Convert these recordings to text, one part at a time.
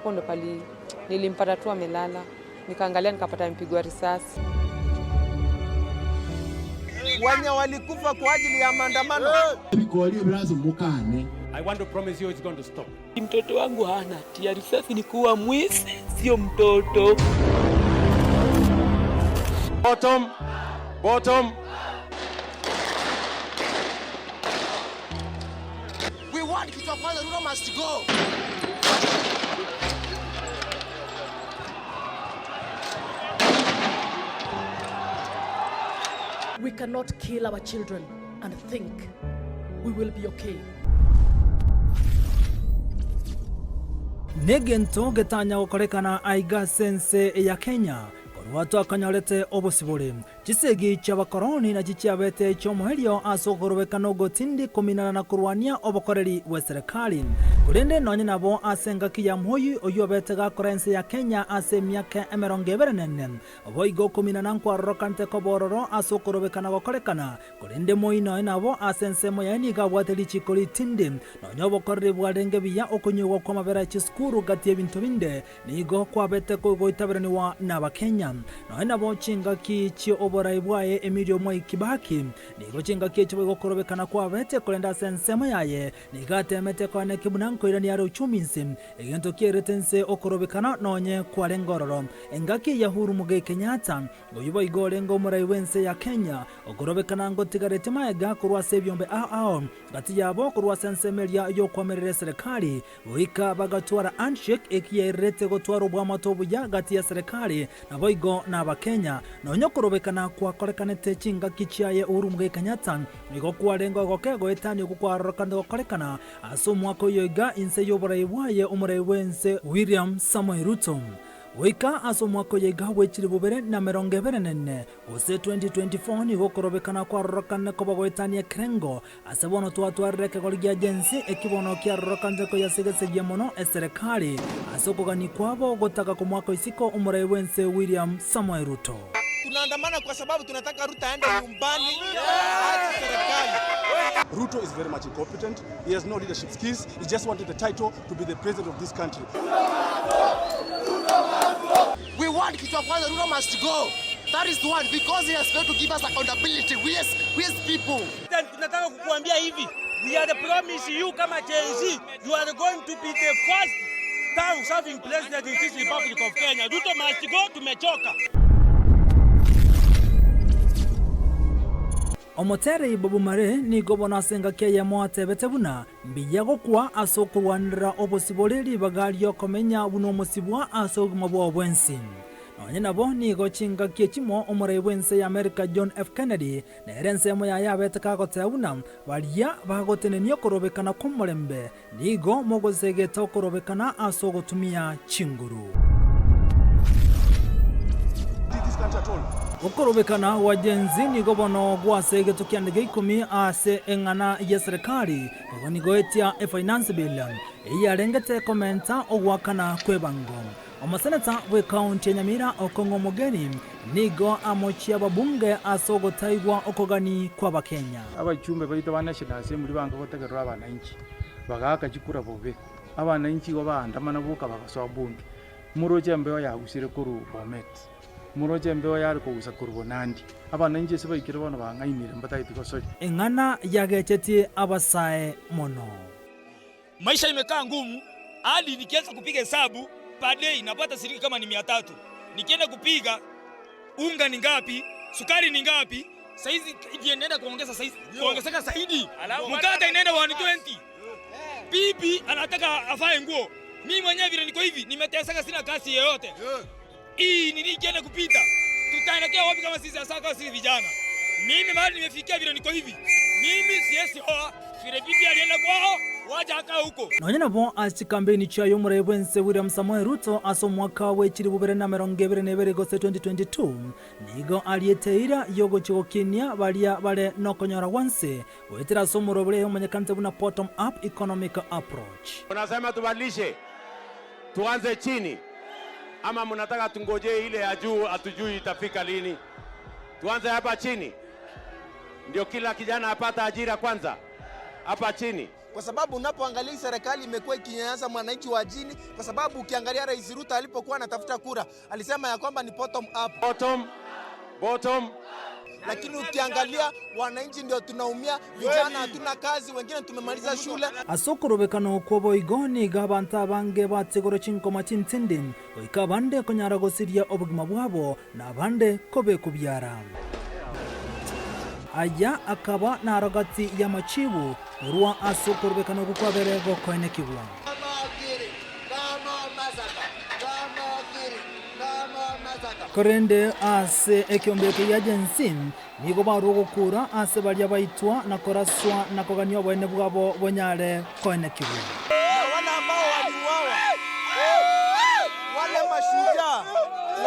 hapo ndo pali nilimpata tu amelala. Nikaangalia nikapata mpigwa risasi. Wanya walikufa kwa ajili ya maandamano. I want to promise you it's going to stop. Mtoto wangu hana hatia, risasi ni kuua mwizi, sio mtoto. Bottom. We want Kitwakwala, Ruto must go. We cannot kill our children and think we will be okay. Negento getanya gukorekana aiga sense ya Kenya watu akanyorete obosibore gisegi cy'abakoroni na gicyabete cyo muherio asogorobeka no gotindi kominana na kurwania obokoreri wa serikali kurende nonye nabo asenga kiya muyi oyobete ga korense ya Kenya ase myaka emerongeberenene oboigo kominana nkwarokante kobororo asogorobeka na gokorekana kurende moyi no nabo asense moyani ga bwateli chikoli tindi nonye obokoreri bwarenge biya okonyugo kwa mabera chiskuru gati ebintu binde nigo kwabete ko goitaberaniwa n'abakenya no nabo chinga ki chyo oborai bwaye Emilio Mwai Kibaki nigo chinga ki chyo gokorobekana kwa bete kolenda sensemo yaye nigatemete kwa ne kibunanko irani ya uchuminsi egento kieretense okorobekana nonye kwa lengororo engaki ya Uhuru Muigai Kenyatta goyibo igolengo murai wense ya Kenya okorobekana ngo tigarete maega kurwa sebyombe ao gati yabo kurwa sensemelia yo kwamerere serikali wika bagatwara handshake ekiyerete gotwara obwamato buya gati ya serikali nabo igo n'abakenya nonyo korobekana kwa korekanete chinga kichiaye Uhuru Muigai Kenyatta nigo kwarengo gokego etani gukwarokande gokorekana aso mwako yoga inse yoborai bwaye umurai wense William Samoei Ruto wika aso mwako yega wechiri bubere na merongeberenene ose 2024 nigo korobekana kwa rokane kobagoetani ekrengo asebono twatwareke goligi agency ekibono kya rokande ko yasegesegia mono eserikali asokogani kwabo gotaka ku mwako isiko umurai wense William Samoei Ruto. Tunaandamana kwa sababu tunataka Ruto aende nyumbani hadi serikali. Ruto is very much incompetent. He has no leadership skills. He just wanted the title to be the president of this country. We want Kitwakwala, Ruto must go. That is the one, because he has failed to give us accountability. We as people. Tunataka kukuambia hivi, we are the promise you kama Gen Z, you are going to be the first time serving president in this Republic of Kenya. Ruto must go, tumechoka. Omotere Bobu Mare ni gobona senga keye mwatebete buna mbiyago kwa asokurwanira obosiboreri bagalyo komenya buno musibwa asoguma bwo bwensi nonye nabo ni gochinga kiechimo omore bwense ya America John F Kennedy na erense mo ya yabete kagotebuna balia bagotenenio korobekana komorembe nigo mogozegeta korobekana asogotumia chinguru This country at all. Ukorobekana wa jenzi ni gobono gwasege tukiandege 10 ase engana ya serikali gogoni goetia finance bill eyarengete komenta ogwakana kwebango omaseneta we county ya Nyamira Okongo Mogeni nigo amochia babunge asogotaigwa okogani kwa bakenya abachumbe baita ba national assembly banga gotegerwa abananchi bagaka chikura bobe abananchi go bandamana buka bagasoa bunge muroje mbeo yagusire kuru Bomet muroje mbeo yari kugusa kurubonandi abananchi se bayikira bana bangaimire mbataiti gosori engana yagechetie abasae mono. Maisha imekaa ngumu hadi nikianza kupiga hesabu per day napata shilingi kama ni 300. Nikienda kupiga unga ni ngapi, sukari ni ngapi, saizi inaenda kuongeza saizi kuongezeka zaidi. Mkate inaenda 120. Bibi anataka afae nguo. Mimi mwenyewe vile niko hivi nimeteseka, sina kazi yoyote. Hii nilikienda kupita. Tutaelekea wapi kama sisi asaka sisi vijana? Mimi mahali nimefikia vile niko hivi. Mimi siesi hoa. Vile bibi alienda kwao, waja haka huko. Nonye nabo asi kampeni cha yomure bwense William Samoei Ruto aso mwaka wechiri bubere na merongebere nebere gose 2022 nigo alieteira yogo chigokinia balia bale nokonyora wanse wetira somoro bule manyakante buna bottom up economic approach. Unasema tubadilishe, tuanze chini, ama mnataka tungoje ile ya juu atujui itafika lini? Tuanze hapa chini ndio kila kijana apata ajira kwanza hapa chini. kwa sababu unapoangalia serikali imekuwa ikinyanyasa mwananchi wa chini, kwa sababu ukiangalia Rais Ruto alipokuwa anatafuta kura alisema ya kwamba ni bottom up. Bottom. Lakini ukiangalia wananchi ndio tunaumia, vijana hatuna kazi, wengine tumemaliza shule. Asokorobekano kwobo igoni gabanta bange bategoro chinkoma chintindin oikabande konyara gosiria obugima bwabo na bande kobe kubyara. Aya akaba na aragati ya machibu urwa asokorobekano gukwabere gokoene kibwa. Korende ase ekyombeke ya jensin nigo baro gukura ase baria baitwa na koraswa na koganio bwene bwabo bonyare koene kibu. Wale ambao waliuawa,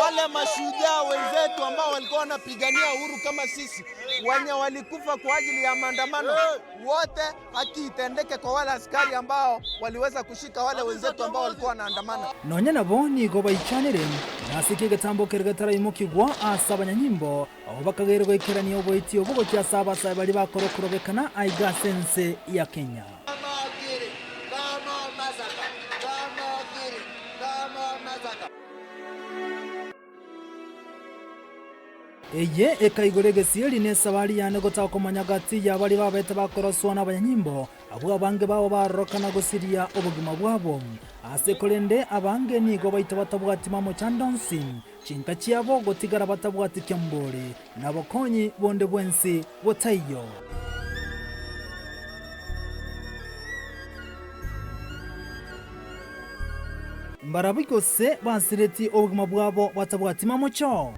wale mashujaa wenzetu ambao walikuwa wanapigania uhuru kama sisi, wenye walikufa kwa ajili ya maandamano, wote haki itendeke kwa wale askari ambao waliweza kushika wale wenzetu ambao walikuwa wanaandamana. Nonye nabo nigo baichanire nasiki getambo kergetara imukigwa asa abanyanyimbo abo bakagerwa ikerani oboiti obugo kya saba bari bakorokorobekana Aiga Sense ya Kenya. Eye ekaigorege sieli ne sabali yane gota komanya gati ya bali babete bakoroswa n'abanyanyimbo abo abange babo barokana gosiria obugima bwabo ase kolende abange nigo baita batabwati mamo chandonsi chinka chiabo gotigara batabwati kyambori nabokonyi bonde bwensi botayo. Mbarabiko se basireti obugima bwabo batabwati mamo cho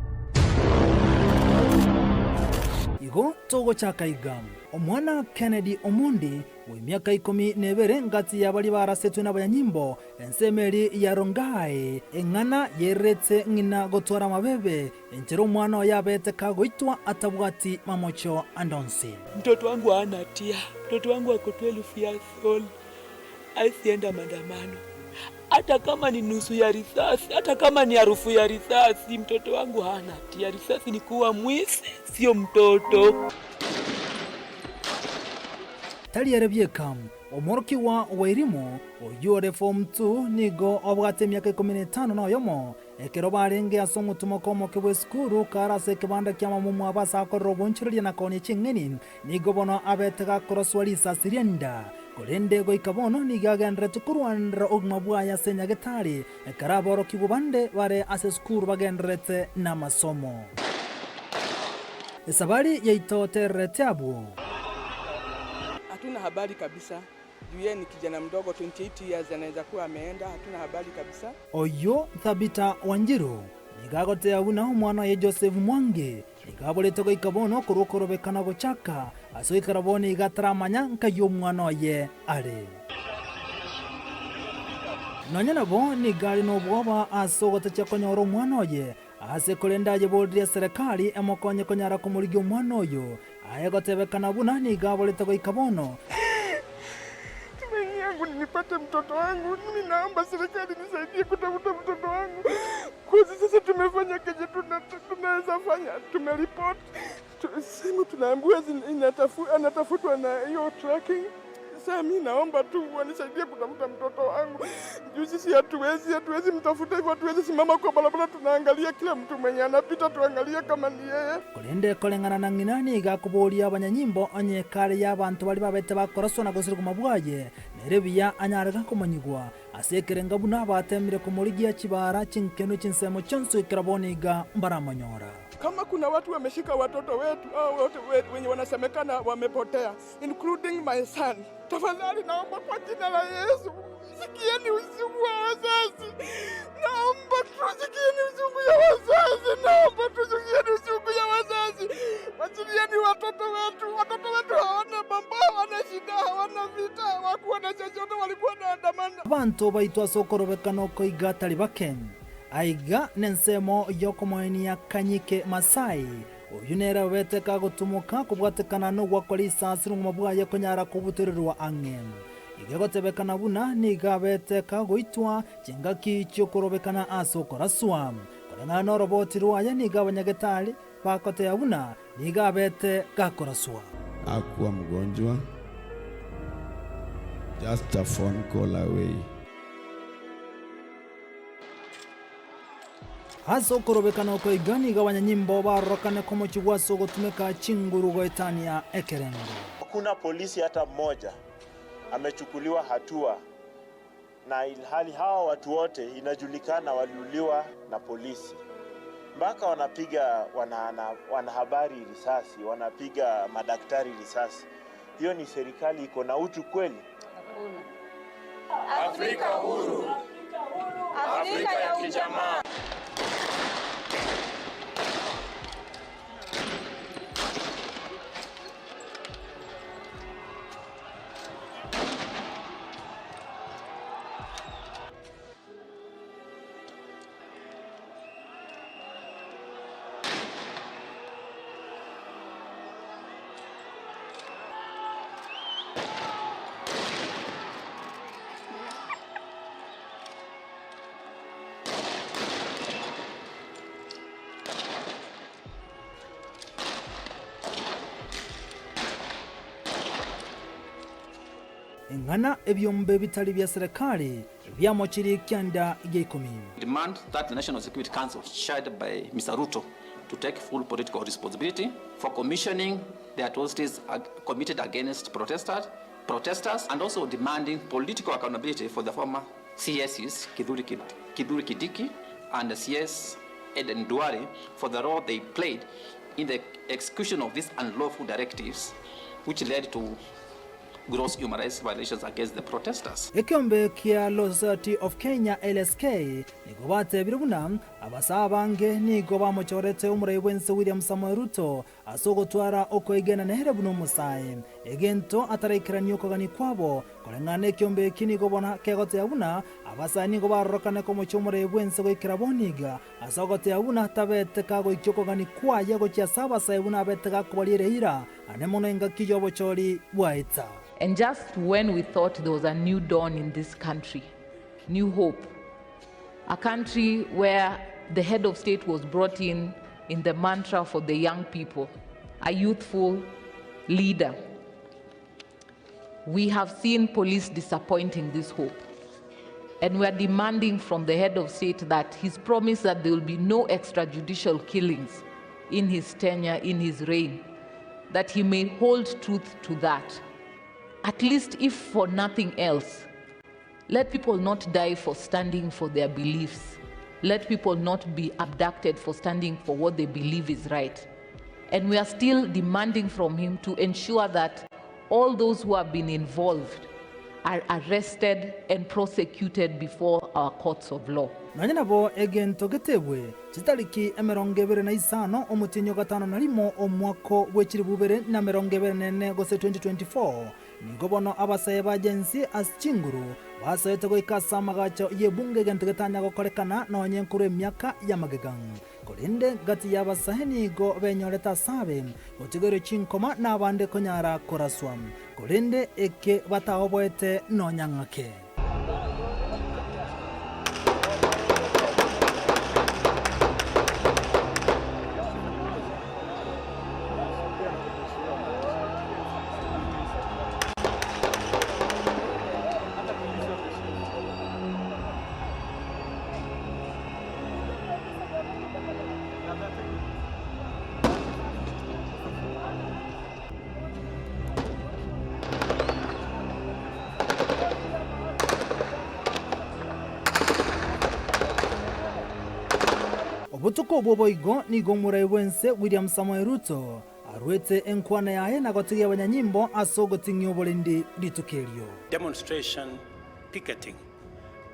igo togo chakaiga omwana Kennedy Omondi w'emyaka 12 ngati yabali barasetwe n'abanyanyimbo ensemeri ya Rongai eng'ana yeretse ng'ina gotwara mabebe enchero omwana yabete kagoitwa atabwati mamocho andonsi. Mtoto wangu hana hatia, mtoto wangu ako 12 years old, asienda maandamano. Hata kama ni nusu ya risasi, hata kama ni harufu ya risasi, mtoto wangu hana hatia. Risasi ni kuwa mwizi, sio mtoto. Tali yarebyeka omoroki wa Wairimu oyore form 2 nigo obwate myaka 15 na yomo ekero barenge asomutumo komo kebwe skuru karase kibanda kya mamumu abasa korobonchiriye na koni chingeni nigo bono abetega koroswalisa sirienda kolende goikabono nigagendere tukurwanira ogmabwa ya senya getari ekaraboro kibubande bare ase skuru bagenderete na masomo esabari yaitotere tabu. Hatuna habari kabisa. Yeye ni kijana mdogo 28 years anaweza kuwa ameenda, hatuna habari kabisa. Oyo Thabita Wanjiru nigagote abuna omwana ye Joseph Mwangi nigabolete go ikabono kurokorobekana gochaka asoikarabone igataramanya nkayo omwana ye are nanyana bo ni gali no bwoba asogote cyakonyoro omwana ye ase kolenda ye bodria serikali emokonye konyara kumurigi omwana oyo ayegotebekana buna nigabolete go ikabono. Nipate mtoto wangu, mimi naomba serikali nisaidie kutafuta mtoto wangu. Kwa sasa tumefanya kenye tunaweza fanya, tumeripoti. Simu tunaambiwa anatafutwa na hiyo tracking. Sasa mimi naomba tu wanisaidie kutafuta mtoto wangu. Juu sisi hatuwezi mtafuta hivyo, hatuwezi simama kwa barabara tunaangalia kila mtu mwenye anapita tuangalie kama ni yeye. Kolende kolengana na nginani gakuboria abanyanyimbo onye kare y'abantu bali babete bakoroswa na gusirwa mabwaye nerebiya anyaraga kumanyigwa asekerenga buna batemire kumurigia kibara chinkeno chinsemo chonso ikraboniga mbaramanyora. Kama kuna watu wameshika watoto wetu au wote wenye wanasemekana wamepotea, including my son, tafadhali naomba kwa jina la Yesu sikieni uchungu wa wazazi. Naomba tusikieni uchungu ya wazazi, naomba tusikieni uchungu ya wazazi. Wachilieni watoto wetu hawana mambo, hawana shida, hawana vita, hawakuwa na chochote, walikuwa na andamana. Abantu baitwa sokorobekano koiga tali bakeni Aiga nensemo yokomoeni ya Kanyike Masai oyunera weteka gutumuka kubwatekana no gwakolisa sirumabwaye konyara kubuturirwa angem igegotebekana buna nigabeteka goitwa chingaki cyokorobekana asokoraswa kolana no roboti rwaya nigabanyagetali bakote yabuna nigabete gakoraswa akuwa mgonjwa just a phone call away. Haso korobekana ko igani gabanya nyimbo barokane komo chigwaso gotumeka chinguru goetania ekerengo. Hakuna polisi hata mmoja amechukuliwa hatua, na ilhali hawa watu wote inajulikana waliuliwa na polisi. Mpaka wanapiga wanahabari risasi, wanapiga madaktari risasi. Hiyo ni serikali iko na utu kweli? Afrika huru. Afrika ya kijamaa. Ngana ebyombe bitali bya serikali byamochiri kyanda igekumi. Demand that the National Security Council, chaired by Mr. Ruto, to take full political responsibility for commissioning the atrocities committed against protesters and also demanding political accountability for the former CSs Kiduri Kidiki and the CS Eden Duare for the role they played in the execution of these unlawful directives which led to gross human rights violations against the protesters. Ekyombe kia Law Society of Kenya LSK nigobate birubuna abasabange nigo bamochorete umurayibwense William Samoei Ruto asogotwara okoigena nehere buno musaye egento ataraikirani okogani kwabo kolengane ekyombe kinigo bona kegote yabuna abasani go barokane komo chomurayibwense goikira boniga asogote yabuna tabete kago ikyokogani kwaye go kya saba sayibuna abete gakubalire ira anemonenga kijobo chori bwaita. And just when we thought there was a new dawn in this country, new hope, a country where the head of state was brought in the mantra for the young people, a youthful leader, we have seen police disappointing this hope. And we are demanding from the head of state that his promise that there will be no extrajudicial killings in his tenure, in his reign, that he may hold truth to that. At least if for nothing else, let people not die for standing for their beliefs. Let people not be abducted for standing for what they believe is right. And we are still demanding from him to ensure that all those who have been involved are arrested and prosecuted before our courts of law. Nanyinabo egento getebwe chitaliki emerongevere na isano omutinyo gatano nalimo omwako wechiribubere na merongevere nene gose 2024 nigobono abasaye bajensi aschinguru basayete goikasa magacho yebunge gentegetanya gokorekana nonyenkuru emyaka ya magegang kolinde gati yabasahe nigo benyoreta sabe otigere chinkoma na bande konyara koraswam kolinde eke bataoboete nonyangake. Obutuko boboigo nigo murayibwense William Samoei Ruto arwete enkwana yahe na gotigia abanyanyimbo asogotingyo bolindi litukelio. Demonstration, picketing,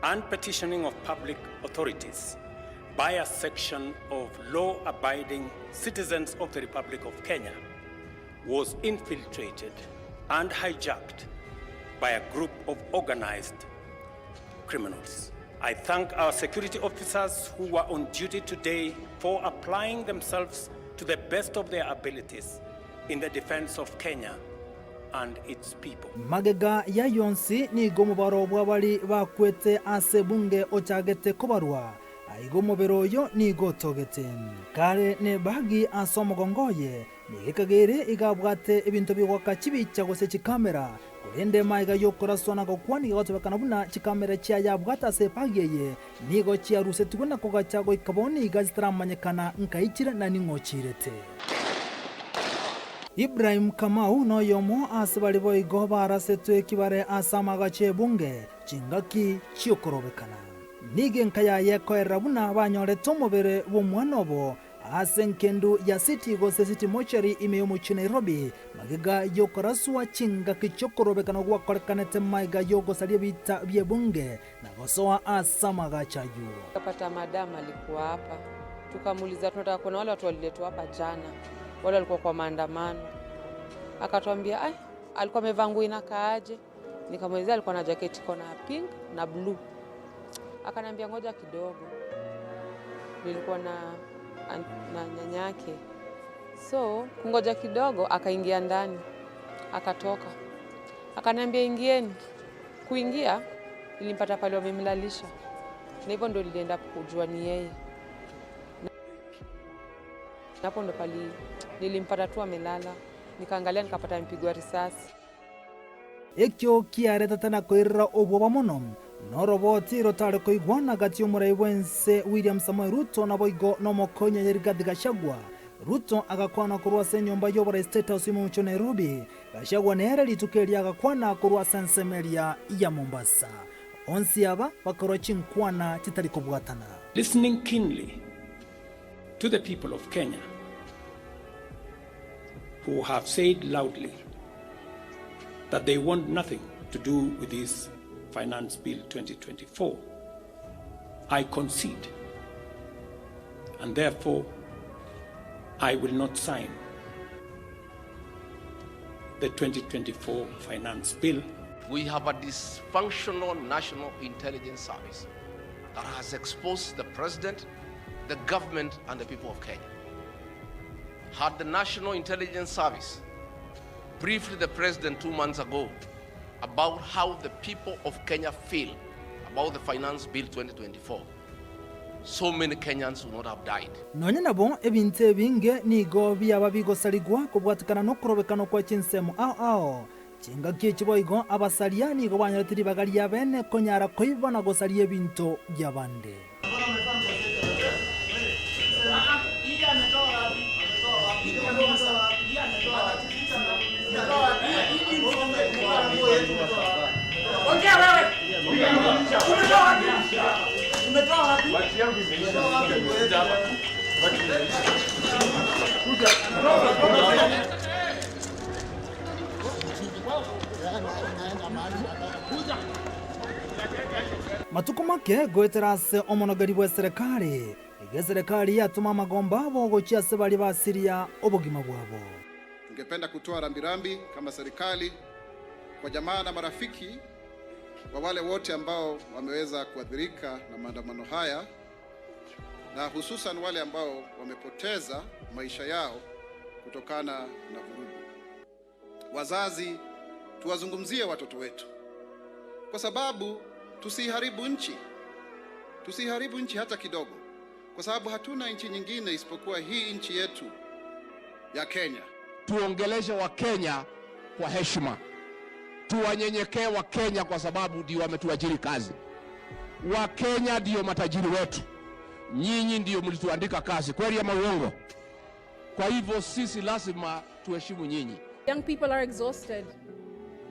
and petitioning of public authorities by a section of law-abiding citizens of the Republic of Kenya was infiltrated and hijacked by a group of organized criminals. I thank our security officers who were on duty today for applying themselves to the best of their abilities in the defense of Kenya and its people. Magega ya yonsi ni gomubaro bwabali bakwete ase bunge ochagete kobarwa. Aigomobero yo ni gotogete. Kare ne bagi asomogongoye ni gekagere igabwate ebintu bigwaka chibicha gose chikamera ende maiga yokoraswana gokwani gotobekana buna chikamera chia yabwata sepageye nigo chia rusetiguna kogachago ikaboni gazitramanyekana nkaichire na ningochirete. Ibrahim Kamau no yomo asibali boigo barasetwe kibare asamaga chebunge chingaki chiokorobekana nige nkaya yekoera buna banyorete omubere bw'omwanobo asenkendu ya city gose city mochari imeyomuchi Nairobi magiga yokoraswa chingaki chokorobekana gwakorekanete maiga yogosalia bita byebunge na gosoa asamaga chayu. Kapata madam alikuwa hapa, tukamuuliza tunataka kuna wale watu waliletwa hapa jana, wale walikuwa kwa maandamano. Akatuambia alikuwa amevaa nguo inakaaje? Nikamwelezea alikuwa na jacket iko na pink na blue. Akaniambia ngoja kidogo. Nilikuwa na nyanyake. So kungoja kidogo akaingia ndani. Akatoka. Akaniambia ingieni. Kuingia nilimpata pale wamemlalisha. Na hivyo ndo nilienda kujua ni yeye. Hapo ndo pali nilimpata tu amelala, nikaangalia nikapata mpigwa risasi. Ekyo kiareta tana koirra obwoba mono no roboti rotare koigwana gati omurai wense William Samoei Ruto na boigo no mokonya Rigathi Gachagua. Ruto agakwana kurwasa nyomba yobora State House mu Nairobi. Gachagua nere litukelia agakwana kurwasa nsemeria ya Mombasa. Onsi aba bakoro chinkwana titari kubwatana. Listening keenly to the people of Kenya who have said loudly that they want nothing to do with this Finance Bill 2024, I concede, and therefore I will not sign the 2024 Finance Bill. We have a dysfunctional National Intelligence Service that has exposed the President, the government, and the people of Kenya. Had the National Intelligence Service briefed the President 2 months ago about how the people of Kenya feel about the Finance Bill 2024, so many Kenyans would not have died. Nonya nabo ebinte binge nigo byaba bigosaligwa kubwatikana no kurobekano kwa chinsemo ao chinga kichiboigo abasaliani go banyaretiri bagali ya bene konyara koibona gosalie ebinto byabande. Matukumake goeterase omonogari bwa serikali ige serikali yatuma magomba bogochia sebali ba Syria obogima bwabo. Tungependa kutoa rambirambi kama serikali kwa jamaa na marafiki wa wale wote ambao wameweza kuathirika na maandamano haya, na hususan wale ambao wamepoteza maisha yao kutokana na vurugu. Wazazi, tuwazungumzie watoto wetu, kwa sababu tusiharibu nchi hata kidogo, kwa sababu hatuna nchi nyingine isipokuwa hii nchi yetu ya Kenya. Tuongeleshe wa Kenya kwa heshima, tuwanyenyekee wa Kenya kwa sababu ndio wametuajiri kazi. Wa Kenya ndio matajiri wetu, nyinyi ndio mlituandika kazi, kweli ama uongo? Kwa hivyo sisi lazima tuheshimu nyinyi. Young people are exhausted.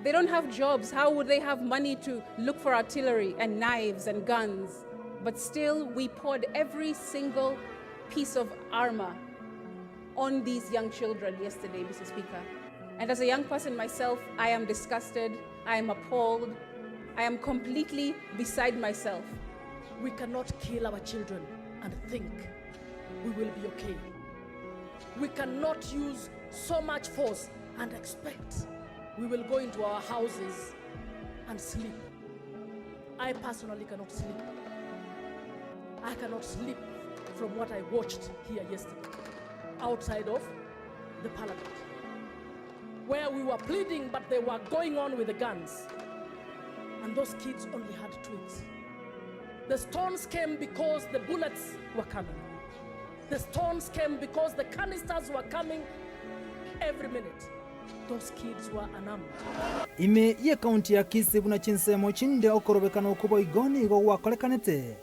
They don't have jobs. How would they have money to look for artillery and knives and guns? But still, we poured every single piece of armor on these young children yesterday, Mr. Speaker. And as a young person myself, I am disgusted, I am appalled, I am completely beside myself. We cannot kill our children and think we will be okay. We cannot use so much force and expect we will go into our houses and sleep. I personally cannot sleep. I cannot sleep from what I watched here yesterday, outside of the parliament, where we were pleading, but they were going on with the guns. And those kids only had twigs. The stones came because the bullets were coming. The stones came because the canisters were coming every minute. those kids were unarmed. Ime ye kaunti ya Kisibu na chinsemo chinde okorobekana okubo igoni go wakolekanete.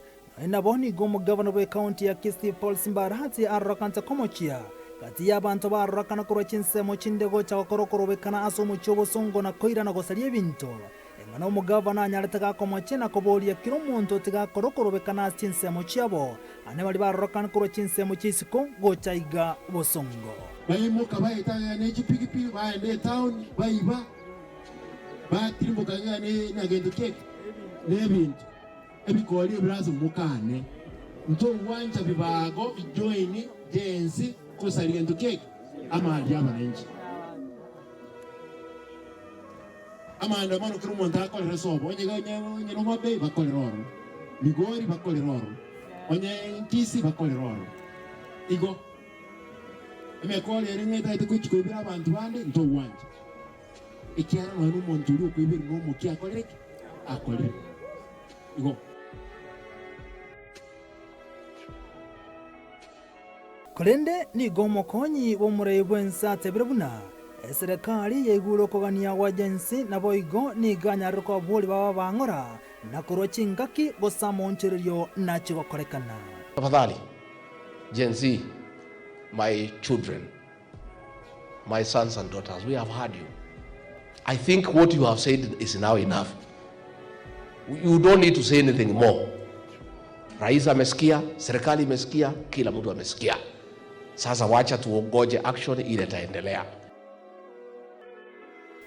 Ina boni gomo governor we kaunti ya Kisibu Paul Simbarati arrokanta komochia. Kati ya bantu barrokana kuro chinsemo chinde go chakorokorobekana asomu chobo songo na koira na gosalie binto. Engana umugavana anyaretaga komochena kobolia kiro muntu tigakorokororekana chinsemo chiabo. Ane bali barrokana kuro chinsemo chisiko go chaiga bosongo. Bayimuka bayitanga n'ekipikipiki baende town bayiba batirimbukanya n'agenda keke n'ebintu ebikoli ebirazo mukane nto wanja bibago bijoini jensi kusali genda keke amali amanenji amanda mano kiri umuntu akolera sobo onye no mabe bakolera oro Migori bakolera oro onye Nkisi bakolera oro igo emekole eringeta itukuchikubira abantu bande nto wanje ikiara no umuntu uri kwibira no muki akoleke akole igo Kolende ni gomo konyi wo murebwensa tebrebuna serikali yeguro kogania wajensi na boigo ni ganyaruko boli baba bangora na kurocingaki gosamoncherio na chigokorekana. Tafadhali Gen Z, my children, my sons and daughters, we have heard you. I think what you have said is now enough. You don't need to say anything more. Rais amesikia, serikali imesikia, kila mtu amesikia. Sasa wacha tuongoje action ile itaendelea.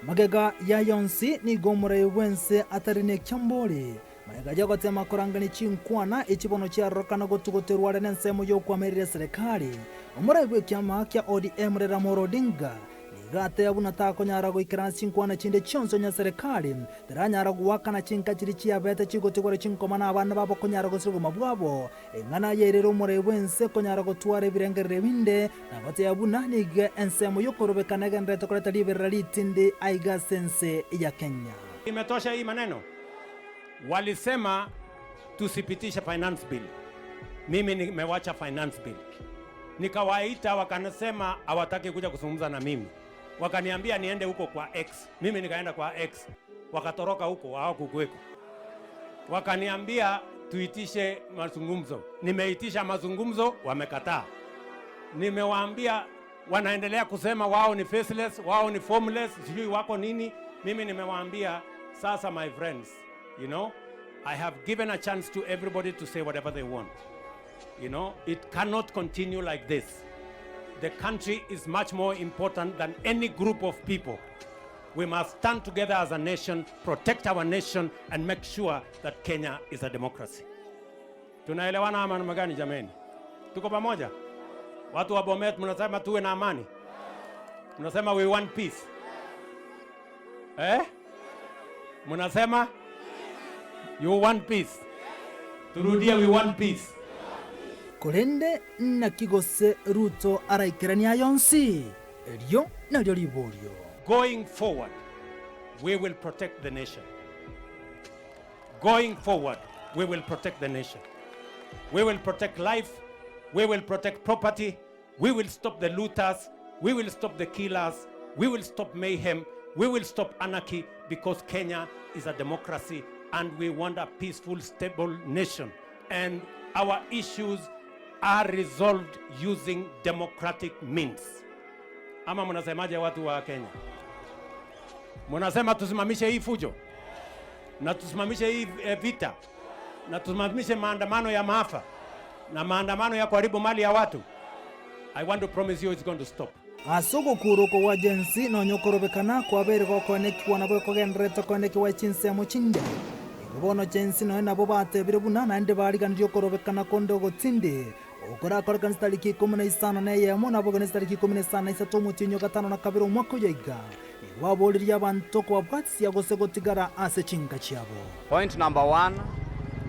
Magega ya yonsi ni gomore wense atarine kyambole. Magega jagote makorangani chinkwana ichibono chia rokana gotugoterware nensemo yo kwamerire serikali. Omuraiwe kyama kya ODM Raila Odinga. Nigate abuna tako nyara goikirana chinkwana chinde chonso nya serikali. Teranyara guwakana chinka chiri chia bete chigotegore chinkomana abana babo konyara gosirugo mabwabo. Engana yerero omuraiwe wense konyara gotware birengere binde. Nagote abuna nige ensemo yo korobekana gendreto koleta liberali litinde aiga sense ya Kenya. Imetosha hii maneno. Walisema tusipitishe finance bill. Mimi nimewacha finance bill. Nikawaita wakanasema hawataki kuja kuzungumza na mimi. Wakaniambia niende huko kwa X. Mimi nikaenda kwa X. Wakatoroka huko hawakukuweko. Wakaniambia tuitishe mazungumzo. Nimeitisha mazungumzo, wamekataa. Nimewaambia wanaendelea kusema wao ni faceless, wao ni formless, sijui wako nini. Mimi nimewaambia sasa my friends, you know, I have given a chance to everybody to say whatever they want. You know, it cannot continue like this. The country is much more important than any group of people. We must stand together as a nation, protect our nation, and make sure that Kenya is a democracy. Tunaelewana ama namna gani jameni? Tuko pamoja? Watu wa Bomet mnasema tuwe na amani. Mnasema we want peace. Mnasema you want peace. Turudie we want peace. Kolende na kigose Ruto araikirania yonsi. Elio na liborio. Going forward, we will protect the nation. Going forward, we will protect the nation. We will protect life. We will protect property. We will stop the looters. We will stop the killers. We will stop mayhem. We will stop anarchy because Kenya is a democracy and we want a peaceful, stable nation. And our issues are resolved using democratic means. Ama mnasemaje watu wa Kenya? Mnasema tusimamishe hii fujo na tusimamishe hii vita na tusimamishe maandamano ya maafa na maandamano ya kuharibu mali ya watu. I want to promise you it's going to stop. Asugo kuroko wa jensi no nyokorobekana kwa bere ko koneki wanabo ko genreto koneki wa chinse muchinde. Bono jensi no nabo bate birebuna na ende bari kan yokorobekana kondo gotinde. Okora korkan stariki 15 na yemo na bogan stariki 15 na isato mutinyo gatano na kabiro mwako yiga. Waboliri abantu ko batsi yagose gotigara ase chinga chiabo. Point number 1,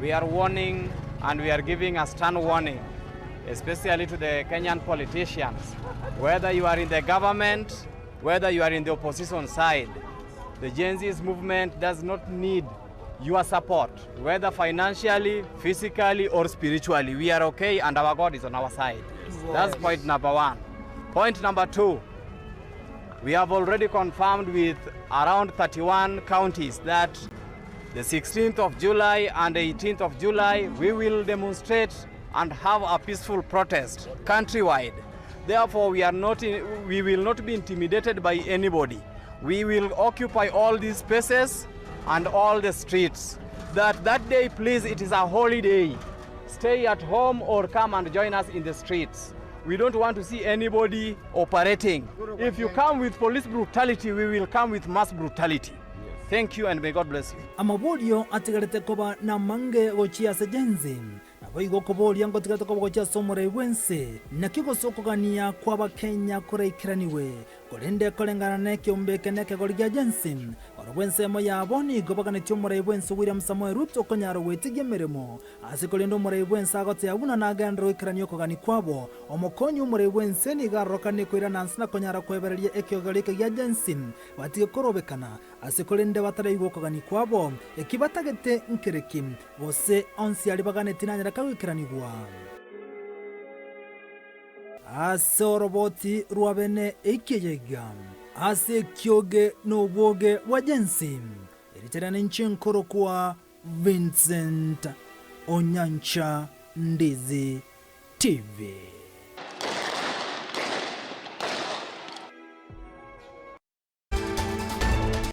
we are warning and we are giving a stern warning, especially to the Kenyan politicians. Whether you are in the government, whether you are in the opposition side, the Gen Z's movement does not need your support, whether financially, physically, or spiritually. We are okay and our God is on our side. That's point number 1. Point number 2, We have already confirmed with around 31 counties that the 16th of July and the 18th of July, we will demonstrate and have a peaceful protest countrywide. Therefore, we will not be intimidated by anybody. We will occupy all these spaces and all the streets. That day, please, it is a holiday. Stay at home or come and join us in the streets. We don't want to see anybody operating. If you come with police brutality, we will come with mass brutality. Thank you and may God bless you. Amabolio atigarete koba na mange gochia sejenzi. Nabo kobolia ngo atigarete koba gochia somore wense. Nakiko sokogania kwa Bakenya kureikiraniwe. Kolende kolengana neke umbeke neke golia jensi. Wense moya aboni gobagane cyomore wense William Samoei Ruto konyaro wetigie meremo. Asikolendo more wense agote abuna na gandro ikranyo kogani kwabo. Omokonyu more wense ni garokane koira nansna konyara kweberelie ekyogalike ya jensi. Watige korobekana. Asikolende batare kogani kwabo. Ekibatagete nkereki. Bose onsi alibagane tinanyara kawikiranigwa. Asoroboti ruabene ekiyegam. Ase kyoge no woge wajensi. Eriterane nchenkoro kwa Vincent Onyancha Ndizi TV.